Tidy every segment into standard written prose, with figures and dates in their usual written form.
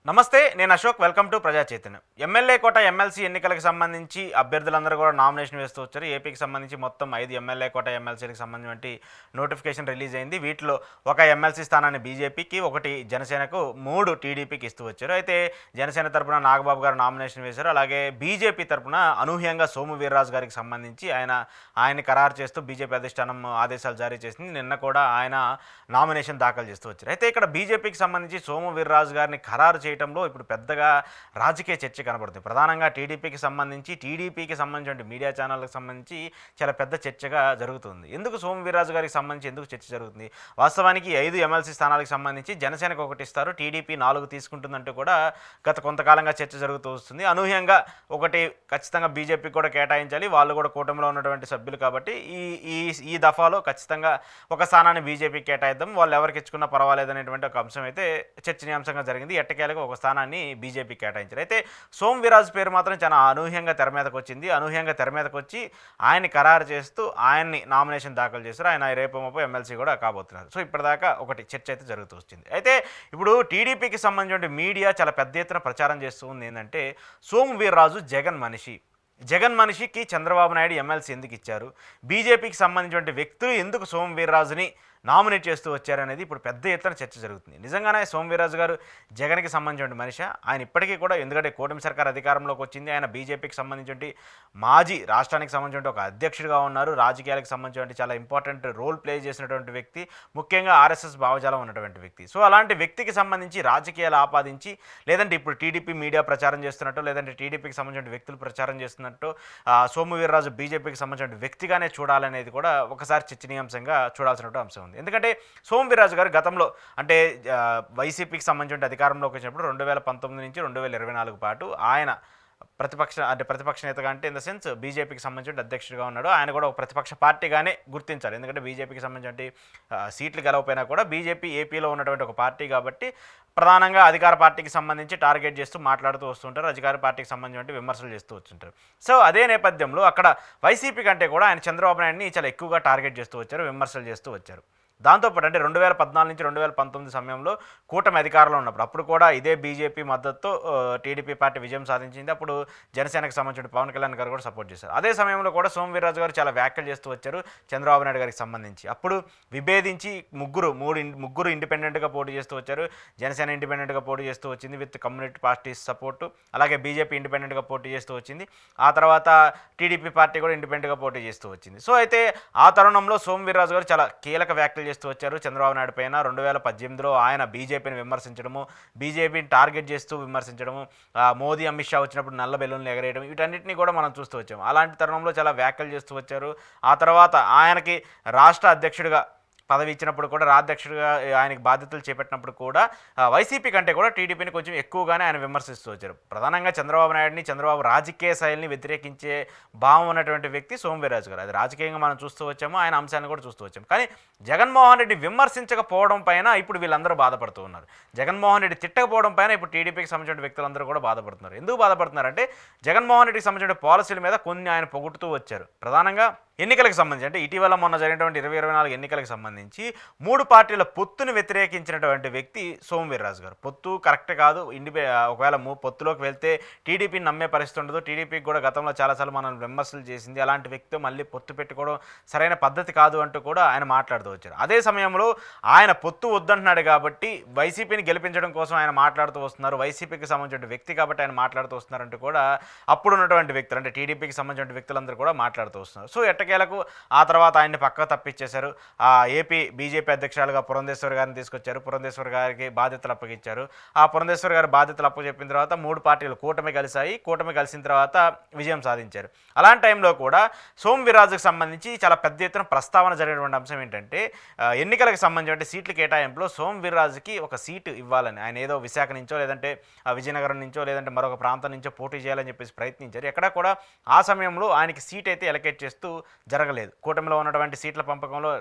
నమస్తే, నేను Ashok. Welcome to ప్రజా చైతన్యం. ఎమ్మెల్యే కోట ఎమ్మెల్సీ ఎన్నికలకు సంబంధించి అభ్యర్థులందరూ కూడా నామినేషన్ వేస్తూ వచ్చారు. ఏపీకి సంబంధించి మొత్తం 5 ఎమ్మెల్యే కోట ఎమ్మెల్సీలకు సంబంధించి నోటిఫికేషన్ రిలీజ్ అయింది. వీటిలో ఒక ఎమ్మెల్సీ స్థానాన్ని బీజేపీకి, ఒకటి జనసేనకు, 3 టీడీపీకి ఇస్తూ వచ్చారు. అయితే జనసేన తరపున నాగబాబు గారు నామినేషన్ వేశారు. అలాగే బీజేపీ తరపున అనూహ్యంగా సోము వీర్రాజు గారికి సంబంధించి ఆయన్ని ఖరారు చేస్తూ బీజేపీ అధిష్టానం ఆదేశాలు జారీ చేసింది. నిన్న కూడా ఆయన నామినేషన్ దాఖలు చేస్తూ వచ్చారు. అయితే ఇక్కడ బీజేపీకి సంబంధించి సోము వీర్రాజు గారిని ఖరారు చేయడంలో ఇప్పుడు పెద్దగా రాజకీయ చర్చ కనబడుతుంది. ప్రధానంగా టీడీపీకి సంబంధించిన మీడియా ఛానళ్ళకి సంబంధించి చాలా పెద్ద చర్చగా జరుగుతుంది. ఎందుకు సోము వీర్రాజు గారికి సంబంధించి ఎందుకు చర్చ జరుగుతుంది? వాస్తవానికి 5 ఎమ్మెల్సీ స్థానాలకు సంబంధించి జనసేనకు 1 ఇస్తారు, టీడీపీ 4 తీసుకుంటుందంటూ కూడా గత కొంతకాలంగా చర్చ జరుగుతూ వస్తుంది. అనూహ్యంగా ఒకటి ఖచ్చితంగా బీజేపీకి కూడా కేటాయించాలి, వాళ్ళు కూడా కూటమిలో ఉన్నటువంటి సభ్యులు కాబట్టి ఈ దఫాలో ఖచ్చితంగా ఒక స్థానాన్ని బీజేపీకి కేటాయిద్దాం, వాళ్ళు ఎవరికి ఇచ్చుకున్నా పర్వాలేదు అనేటువంటి ఒక అంశం అయితే చర్చనీయాంశంగా జరిగింది. ఎట్టకేలకు ఒక స్థానాన్ని బీజేపీ కేటాయించారు. అయితే సోము వీర్రాజు పేరు మాత్రం చాలా అనూహ్యంగా తెర మీదకి వచ్చింది. అనూహ్యంగా తెర మీదకి వచ్చి ఆయన్ని ఖరారు చేస్తూ ఆయన్ని నామినేషన్ దాఖలు చేశారు. ఆయన రేపు ఎమ్మెల్సీ కూడా కాబోతున్నారు. సో ఇప్పటిదాకా ఒకటి చర్చ అయితే జరుగుతూ వచ్చింది. అయితే ఇప్పుడు టీడీపీకి సంబంధించిన మీడియా చాలా పెద్ద ఎత్తున ప్రచారం చేస్తూ ఉంది ఏంటంటే, సోము వీర్రాజు జగన్ మనిషికి చంద్రబాబు నాయుడు ఎమ్మెల్సీ ఎందుకు ఇచ్చారు, బీజేపీకి సంబంధించిన వ్యక్తులు ఎందుకు సోము వీర్రాజుని నామినేట్ చేస్తూ వచ్చారనేది ఇప్పుడు పెద్ద ఎత్తున చర్చ జరుగుతుంది. నిజంగానే సోము వీర్రాజు గారు జగన్కి సంబంధించిన మనిషి. ఆయన ఇప్పటికీ కూడా, ఎందుకంటే కూటమి సర్కార్ అధికారంలోకి వచ్చింది, ఆయన బీజేపీకి సంబంధించిన మాజీ రాష్ట్రానికి సంబంధించిన ఒక అధ్యక్షుడిగా ఉన్నారు, రాజకీయాలకు సంబంధించిన చాలా ఇంపార్టెంట్ రోల్ ప్లే చేసినటువంటి వ్యక్తి, ముఖ్యంగా ఆర్ఎస్ఎస్ భావజాలం ఉన్నటువంటి వ్యక్తి. సో అలాంటి వ్యక్తికి సంబంధించి రాజకీయాలు ఆపాదించి, లేదంటే ఇప్పుడు టీడీపీ మీడియా ప్రచారం చేస్తున్నట్టు, లేదంటే టీడీపీకి సంబంధించిన వ్యక్తులు ప్రచారం చేస్తున్నట్టు సోము వీర్రాజు బీజేపీకి సంబంధించిన వ్యక్తిగానే చూడాలనేది కూడా ఒకసారి చర్చనీయాంశంగా చూడాల్సినటువంటి అంశం ఉంది. ఎందుకంటే సోము వీర్రాజు గారు గతంలో అంటే వైసీపీకి సంబంధించిన అధికారంలోకి వచ్చినప్పుడు 2019 నుంచి 2024 పాటు ఆయన ప్రతిపక్ష నేతగా, అంటే ఇన్ ద సెన్స్ బీజేపీకి సంబంధించిన అధ్యక్షుడిగా ఉన్నాడు. ఆయన కూడా ఒక ప్రతిపక్ష పార్టీగానే గుర్తించాలి. ఎందుకంటే బీజేపీకి సంబంధించిన సీట్లు గెలవపోయినా కూడా బీజేపీ ఏపీలో ఉన్నటువంటి ఒక పార్టీ కాబట్టి ప్రధానంగా అధికార పార్టీకి సంబంధించి టార్గెట్ చేస్తూ మాట్లాడుతూ వస్తుంటారు, అధికార పార్టీకి సంబంధించిన విమర్శలు చేస్తూ వచ్చుంటారు. సో అదే నేపథ్యంలో అక్కడ వైసీపీ కంటే కూడా ఆయన చంద్రబాబు నాయుడిని చాలా ఎక్కువగా టార్గెట్ చేస్తూ వచ్చారు, విమర్శలు చేస్తూ వచ్చారు. దాంతోపాటు అంటే 2014 నుంచి 2019 సమయంలో కూటమి అధికారంలో ఉన్నప్పుడు, అప్పుడు కూడా ఇదే బీజేపీ మద్దతుతో టీడీపీ పార్టీ విజయం సాధించింది. అప్పుడు జనసేనకు సంబంధించిన పవన్ కళ్యాణ్ గారు కూడా సపోర్ట్ చేశారు. అదే సమయంలో కూడా సోము వీర్రాజు గారు చాలా వ్యాఖ్యలు చేస్తూ వచ్చారు చంద్రబాబు నాయుడు గారికి సంబంధించి. అప్పుడు విభేదించి ముగ్గురు ఇండిపెండెంట్గా పోటీ చేస్తూ వచ్చారు. జనసేన ఇండిపెండెంట్గా పోటీ చేస్తూ వచ్చింది విత్ కమ్యూనిటీ పార్టీస్ సపోర్టు, అలాగే బీజేపీ ఇండిపెండెంట్గా పోటీ చేస్తూ వచ్చింది. ఆ తర్వాత టీడీపీ పార్టీ కూడా ఇండిపెండెంట్గా పోటీ చేస్తూ వచ్చింది. సో అయితే ఆ తరుణంలో సోము వీర్రాజు గారు చాలా కీలక వ్యాఖ్యలు చేస్తూ వచ్చారు చంద్రబాబు నాయుడు పైన. 2018లో ఆయన బీజేపీని విమర్శించడము, బీజేపీని టార్గెట్ చేస్తూ విమర్శించడము, మోదీ అమిత్ షా వచ్చినప్పుడు నల్ల బెలూన్లు ఎగరేయడం, వీటన్నిటిని కూడా మనం చూస్తూ వచ్చాము. అలాంటి తరుణంలో చాలా వ్యాఖ్యలు చేస్తూ వచ్చారు. ఆ తర్వాత ఆయనకి రాష్ట్ర అధ్యక్షుడిగా పదవి ఇచ్చినప్పుడు కూడా, రాధ్యక్షుడిగా ఆయనకి బాధ్యతలు చేపట్టినప్పుడు కూడా వైసీపీ కంటే కూడా టీడీపీని కొంచెం ఎక్కువగానే ఆయన విమర్శిస్తూ వచ్చారు. ప్రధానంగా చంద్రబాబు నాయుడిని, చంద్రబాబు రాజకీయ శైలిని వ్యతిరేకించే భావం ఉన్నటువంటి వ్యక్తి సోము వీర్రాజు గారు. అది రాజకీయంగా మనం చూస్తూ వచ్చాము, ఆయన అంశాన్ని కూడా చూస్తూ వచ్చాము. కానీ జగన్మోహన్ రెడ్డి విమర్శించకపోవడం పైన ఇప్పుడు వీళ్ళందరూ బాధపడుతూ ఉన్నారు. జగన్మోహన్ రెడ్డి తిట్టకపోవడం పైన ఇప్పుడు టీడీపీకి సంబంధించిన వ్యక్తులందరూ కూడా బాధపడుతున్నారు. ఎందుకు బాధపడుతున్నారంటే, జగన్మోహన్ రెడ్డికి సంబంధించిన పాలసీల మీద కొన్ని ఆయన పొగుడుతూ వచ్చారు. ప్రధానంగా ఎన్నికలకు సంబంధించి, అంటే ఇటీవల మొన్న జరిగినటువంటి 2024 ఎన్నికలకు సంబంధించి 3 పార్టీల పొత్తును వ్యతిరేకించినటువంటి వ్యక్తి సోము వీర్రాజు గారు. పొత్తు కరెక్ట్ కాదు, ఒకవేళ పొత్తులోకి వెళ్తే టీడీపీని నమ్మే పరిస్థితి ఉండదు, టీడీపీకి కూడా గతంలో చాలాసార్లు మనం విమర్శలు చేసింది, అలాంటి వ్యక్తితో మళ్ళీ పొత్తు పెట్టుకోవడం సరైన పద్ధతి కాదు అంటూ కూడా ఆయన మాట్లాడుతూ వచ్చారు. అదే సమయంలో ఆయన పొత్తు వద్దంటున్నాడు కాబట్టి వైసీపీని గెలిపించడం కోసం ఆయన మాట్లాడుతూ వస్తున్నారు, వైసీపీకి సంబంధించిన వ్యక్తి కాబట్టి ఆయన మాట్లాడుతూ వస్తున్నారంటూ కూడా అప్పుడున్నటువంటి వ్యక్తులు, అంటే టీడీపీకి సంబంధించిన వ్యక్తులందరూ కూడా మాట్లాడుతూ వస్తున్నారు. సో ఎట్టకేలకు ఆ తర్వాత ఆయన్ని పక్కకు తప్పించేశారు. ఏపీ బీజేపీ అధ్యక్షురాలుగా పురంధేశ్వరి గారిని తీసుకొచ్చారు, పురంధేశ్వరి గారికి బాధ్యతలు అప్పగించారు. ఆ పురంధేశ్వరి గారి బాధ్యతలు అప్పచెప్పిన తర్వాత 3 పార్టీలు కూటమి కలిసిన తర్వాత విజయం సాధించారు. అలాంటి టైంలో కూడా సోము వీర్రాజుకు సంబంధించి చాలా పెద్ద ఎత్తున ప్రస్తావన జరిగినటువంటి అంశం ఏంటంటే, ఎన్నికలకు సంబంధించిన సీట్ల కేటాయింపులో సోము వీర్రాజుకి ఒక సీటు ఇవ్వాలని ఆయన ఏదో విశాఖ నుంచో, లేదంటే విజయనగరం నుంచో, లేదంటే మరొక ప్రాంతం నుంచో పోటీ చేయాలని చెప్పేసి ప్రయత్నించారు. ఎక్కడ కూడా ఆ సమయంలో ఆయనకి సీట్ అయితే ఎలకేట్ చేస్తూ జరగలేదు. కూటమిలో ఉన్నటువంటి సీట్ల పంపకంలో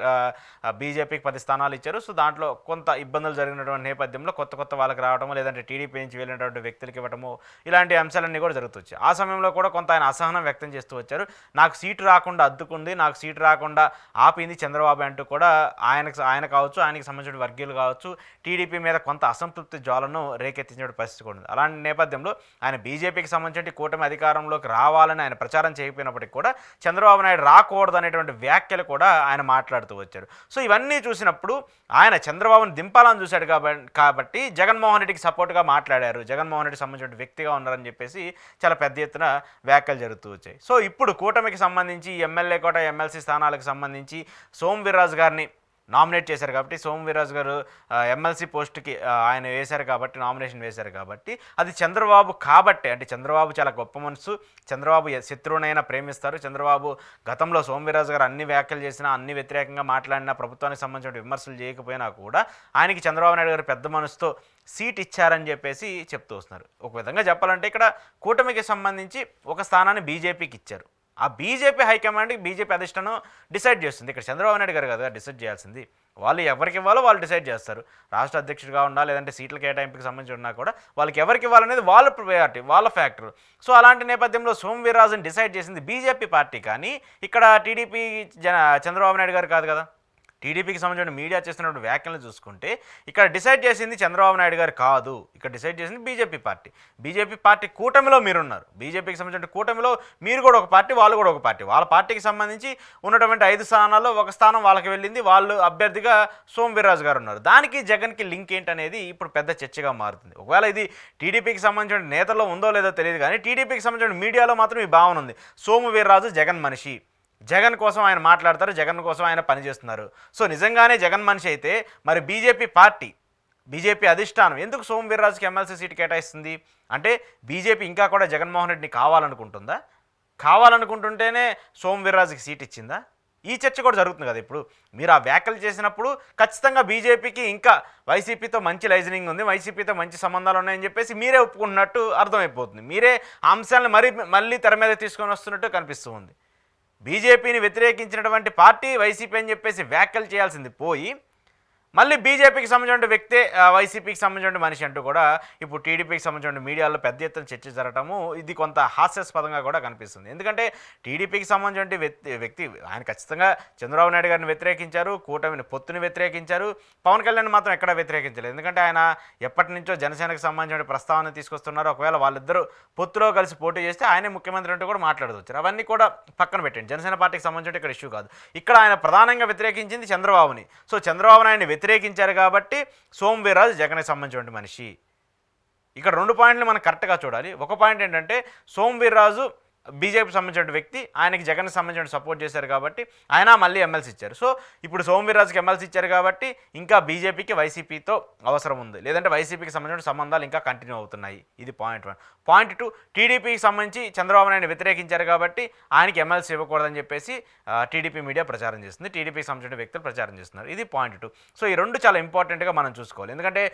బీజేపీకి 10 స్థానాలు ఇచ్చారు. సో దాంట్లో కొంత ఇబ్బందులు జరిగినటువంటి నేపథ్యంలో కొత్త వాళ్ళకి రావడము, లేదంటే టీడీపీ నుంచి వెళ్ళినటువంటి వ్యక్తులకి ఇవ్వడము, ఇలాంటి అంశాలన్నీ కూడా జరుగుతొచ్చాయి. ఆ సమయంలో కూడా కొంత ఆయన అసహనం వ్యక్తం చేస్తూ వచ్చారు. నాకు సీటు రాకుండా అడ్డుకుంది, నాకు సీటు రాకుండా ఆపింది చంద్రబాబు అంటూ కూడా ఆయన కావచ్చు, ఆయనకి సంబంధించిన వర్గీయులు కావచ్చు, టీడీపీ మీద కొంత అసంతృప్తి జ్వాలను రేకెత్తించే పరిస్థితి కూడా ఉంది. అలాంటి నేపథ్యంలో ఆయన బీజేపీకి సంబంధించిన కూటమి అధికారంలోకి రావాలని ఆయన ప్రచారం చేయకపోయినప్పటికీ కూడా చంద్రబాబు నాయుడు రాకూడదు అనేటువంటి వ్యాఖ్యలు కూడా ఆయన మాట్లాడుతూ వచ్చారు. సో ఇవన్నీ చూసినప్పుడు ఆయన చంద్రబాబును దింపాలని చూశాడు కాబట్టి జగన్మోహన్ రెడ్డికి సపోర్ట్గా మాట్లాడారు, జగన్మోహన్ రెడ్డి సంబంధించిన వ్యక్తిగా ఉన్నారని చెప్పేసి చాలా పెద్ద ఎత్తున వ్యాఖ్యలు జరుగుతూ వచ్చాయి. సో ఇప్పుడు కూటమికి సంబంధించి ఎమ్మెల్యే కోట ఎమ్మెల్సీ స్థానాలకు సంబంధించి సోము వీర్రాజు గారిని నామినేట్ చేశారు కాబట్టి, సోము వీర్రాజు గారు ఎమ్మెల్సీ పోస్ట్కి ఆయన వేశారు కాబట్టి, నామినేషన్ వేశారు కాబట్టి, అది చంద్రబాబు కాబట్టి, అంటే చంద్రబాబు చాలా గొప్ప మనసు, చంద్రబాబు శత్రువునైనా ప్రేమిస్తారు, చంద్రబాబు గతంలో సోము వీర్రాజు గారు అన్ని వ్యాఖ్యలు చేసినా, అన్ని వ్యతిరేకంగా మాట్లాడినా, ప్రభుత్వానికి సంబంధించిన విమర్శలు చేయకపోయినా కూడా ఆయనకి చంద్రబాబు నాయుడు గారు పెద్ద మనసుతో సీట్ ఇచ్చారని చెప్పేసి చెప్తూ వస్తున్నారు. ఒక విధంగా చెప్పాలంటే ఇక్కడ కూటమికి సంబంధించి ఒక స్థానాన్ని బీజేపీకి ఇచ్చారు. ఆ బీజేపీ హైకమాండ్కి బీజేపీ అధిష్టానం డిసైడ్ చేస్తుంది. ఇక్కడ చంద్రబాబు నాయుడు గారు కదా డిసైడ్ చేయాల్సింది. వాళ్ళు ఎవరికి ఇవ్వాలో వాళ్ళు డిసైడ్ చేస్తారు. రాష్ట్ర అధ్యక్షుడిగా ఉన్నా, లేదంటే సీట్ల కేటాయింపుకి సంబంధించి ఉన్నా కూడా వాళ్ళకి ఎవరికి ఇవ్వాలనేది వాళ్ళ ప్రయారిటీ, వాళ్ళ ఫ్యాక్టర్. సో అలాంటి నేపథ్యంలో సోము వీర్రాజుని డిసైడ్ చేసింది బీజేపీ పార్టీ, కానీ ఇక్కడ టీడీపీ చంద్రబాబు నాయుడు గారు కాదు కదా. టీడీపీకి సంబంధించిన మీడియా చేస్తున్నటువంటి వ్యాఖ్యలు చూసుకుంటే ఇక్కడ డిసైడ్ చేసింది చంద్రబాబు నాయుడు గారు కాదు, ఇక్కడ డిసైడ్ చేసింది బీజేపీ పార్టీ. బీజేపీ పార్టీ కూటమిలో మీరున్నారు, బీజేపీకి సంబంధించిన కూటమిలో మీరు కూడా ఒక పార్టీ, వాళ్ళు కూడా ఒక పార్టీ. వాళ్ళ పార్టీకి సంబంధించి ఉన్నటువంటి 5 స్థానాల్లో ఒక స్థానం వాళ్ళకి వెళ్ళింది, వాళ్ళు అభ్యర్థిగా సోము వీర్రాజు గారు ఉన్నారు. దానికి జగన్కి లింక్ ఏంటనేది ఇప్పుడు పెద్ద చర్చగా మారుతుంది. ఒకవేళ ఇది టీడీపీకి సంబంధించిన నేతల్లో ఉందో లేదో తెలియదు, కానీ టీడీపీకి సంబంధించిన మీడియాలో మాత్రం ఈ భావన ఉంది, సోము వీర్రాజు జగన్ మనిషి, జగన్ కోసం ఆయన మాట్లాడతారు, జగన్ కోసం ఆయన పనిచేస్తున్నారు. సో నిజంగానే జగన్ మనిషి అయితే మరి బీజేపీ అధిష్టానం ఎందుకు సోము వీర్రాజుకి ఎమ్మెల్సీ సీటు కేటాయిస్తుంది? అంటే బీజేపీ ఇంకా కూడా జగన్మోహన్ రెడ్డిని కావాలనుకుంటుందా? కావాలనుకుంటుంటేనే సోము వీర్రాజుకి సీట్ ఇచ్చిందా? ఈ చర్చ కూడా జరుగుతుంది కదా. ఇప్పుడు మీరు ఆ వ్యాఖ్యలు చేసినప్పుడు ఖచ్చితంగా బీజేపీకి ఇంకా వైసీపీతో మంచి లైజనింగ్ ఉంది, వైసీపీతో మంచి సంబంధాలు ఉన్నాయని చెప్పేసి మీరే ఒప్పుకుంటున్నట్టు అర్థమైపోతుంది. మీరే ఆ అంశాలను మళ్ళీ తెర మీద తీసుకొని వస్తున్నట్టు కనిపిస్తూ ఉంది. బీజేపీని వ్యతిరేకించినటువంటి పార్టీ వైసీపీ అని చెప్పేసి వ్యాఖ్యలు చేయాల్సింది పోయి మళ్ళీ బీజేపీకి సంబంధించిన వ్యక్తే వైసీపీకి సంబంధించిన మనిషి అంటూ కూడా ఇప్పుడు టీడీపీకి సంబంధించిన మీడియాలో పెద్ద ఎత్తున చర్చ జరగటము ఇది కొంత హాస్యాస్పదంగా కూడా కనిపిస్తుంది. ఎందుకంటే టీడీపీకి సంబంధించిన వ్యక్తి ఆయన ఖచ్చితంగా చంద్రబాబు నాయుడు గారిని వ్యతిరేకించారు, కూటమిని పొత్తుని వ్యతిరేకించారు, పవన్ కళ్యాణ్ మాత్రం ఎక్కడా వ్యతిరేకించలేదు. ఎందుకంటే ఆయన ఎప్పటి నుంచో జనసేనకు సంబంధించిన ప్రస్తావన తీసుకొస్తున్నారు. ఒకవేళ వాళ్ళిద్దరూ పొత్తులో కలిసి పోటీ చేస్తే ఆయనే ముఖ్యమంత్రి అంటూ కూడా మాట్లాడుతూ అవన్నీ కూడా పక్కన పెట్టండి. జనసేన పార్టీకి సంబంధించిన ఇక్కడ ఇష్యూ కాదు. ఇక్కడ ఆయన ప్రధానంగా వ్యతిరేకించింది చంద్రబాబుని. సో చంద్రబాబు నాయుడిని వ్యతిరేకించారు కాబట్టి సోము వీర్రాజు జగన్కి సంబంధించిన మనిషి. ఇక్కడ 2 పాయింట్లు మనం కరెక్ట్గా చూడాలి. ఒక పాయింట్ ఏంటంటే సోము వీర్రాజు బీజేపీకి సంబంధించిన వ్యక్తి, ఆయనకి జగన్కి సంబంధించిన సపోర్ట్ చేశారు కాబట్టి ఆయన మళ్ళీ ఎమ్మెల్సీ ఇచ్చారు. సో ఇప్పుడు సోము వీర్రాజుకి ఎమ్మెల్సీ ఇచ్చారు కాబట్టి ఇంకా బీజేపీకి వైసీపీతో అవసరం ఉంది, లేదంటే వైసీపీకి సంబంధించిన సంబంధాలు ఇంకా కంటిన్యూ అవుతున్నాయి. ఇది పాయింట్ 1. పాయింట్ 2, టీడీపీకి సంబంధించి చంద్రబాబు నాయుడు వ్యతిరేకించారు కాబట్టి ఆయనకి ఎమ్మెల్సీ ఇవ్వకూడదని చెప్పేసి టీడీపీ మీడియా ప్రచారం చేస్తుంది, టీడీపీకి సంబంధించిన వ్యక్తులు ప్రచారం చేస్తున్నారు. ఇది పాయింట్ 2. సో ఈ 2 చాలా ఇంపార్టెంట్గా మనం చూసుకోవాలి. ఎందుకంటే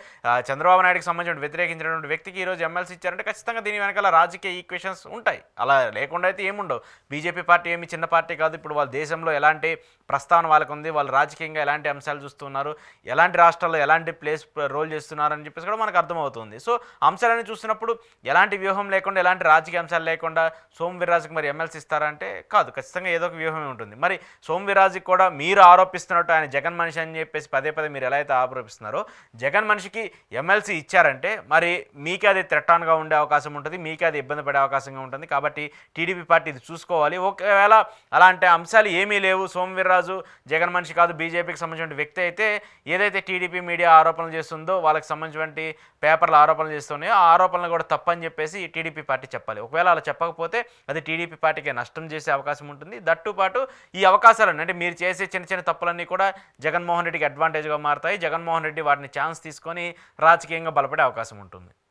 చంద్రబాబు నాయుడుకి సంబంధించిన వ్యతిరేకించినటువంటి వ్యక్తికి ఈరోజు ఎమ్మెల్సీ ఇచ్చారంటే ఖచ్చితంగా దీని వెనకాల రాజకీయ ఈక్వేషన్స్ ఉంటాయి. అలా లేకుండా అయితే ఏముండవు. బీజేపీ పార్టీ ఏమి చిన్న పార్టీ కాదు. ఇప్పుడు వాళ్ళ దేశంలో ఎలాంటి ప్రస్తావన వాళ్ళకు ఉంది, వాళ్ళు రాజకీయంగా ఎలాంటి అంశాలు చూస్తున్నారు, ఎలాంటి రాష్ట్రాల్లో ఎలాంటి రోల్ చేస్తున్నారని చెప్పేసి కూడా మనకు అర్థమవుతుంది. సో అంశాలన్నీ చూసినప్పుడు ఎలాంటి వ్యూహం లేకుండా, ఎలాంటి రాజకీయ అంశాలు లేకుండా సోము వీర్రాజుకి మరి ఎమ్మెల్సీ ఇస్తారంటే కాదు, ఖచ్చితంగా ఏదో ఒక వ్యూహమే ఉంటుంది. మరి సోము వీర్రాజుకి కూడా మీరు ఆరోపిస్తున్నట్టు ఆయన జగన్ మనిషి అని చెప్పేసి పదే మీరు ఎలా అయితే ఆరోపిస్తున్నారో జగన్ మనిషికి ఎమ్మెల్సీ ఇచ్చారంటే మరి మీకే అది థ్రెటాన్గా ఉండే అవకాశం ఉంటుంది, మీకే అది ఇబ్బంది పడే అవకాశంగా ఉంటుంది. కాబట్టి టీడీపీ పార్టీ ఇది చూసుకోవాలి. ఒకవేళ అలాంటి అంశాలు ఏమీ లేవు, సోము వీర్రాజు జగన్ మనిషి కాదు, బీజేపీకి సంబంధించిన వ్యక్తి అయితే ఏదైతే టీడీపీ మీడియా ఆరోపణలు చేస్తుందో, వాళ్ళకి సంబంధించినటువంటి పేపర్లు ఆరోపణలు చేస్తున్నాయో ఆ ఆరోపణలు కూడా తప్పని చెప్పేసి టీడీపీ పార్టీ చెప్పాలి. ఒకవేళ అలా చెప్పకపోతే అది టీడీపీ పార్టీకి నష్టం చేసే అవకాశం ఉంటుంది. దట్టుపాటు ఈ అవకాశాలన్నీ అంటే మీరు చేసే చిన్న తప్పులన్నీ కూడా జగన్మోహన్ రెడ్డికి అడ్వాంటేజ్గా మారుతాయి. జగన్మోహన్ రెడ్డి వాటిని ఛాన్స్ తీసుకొని రాజకీయంగా బలపడే అవకాశం ఉంటుంది.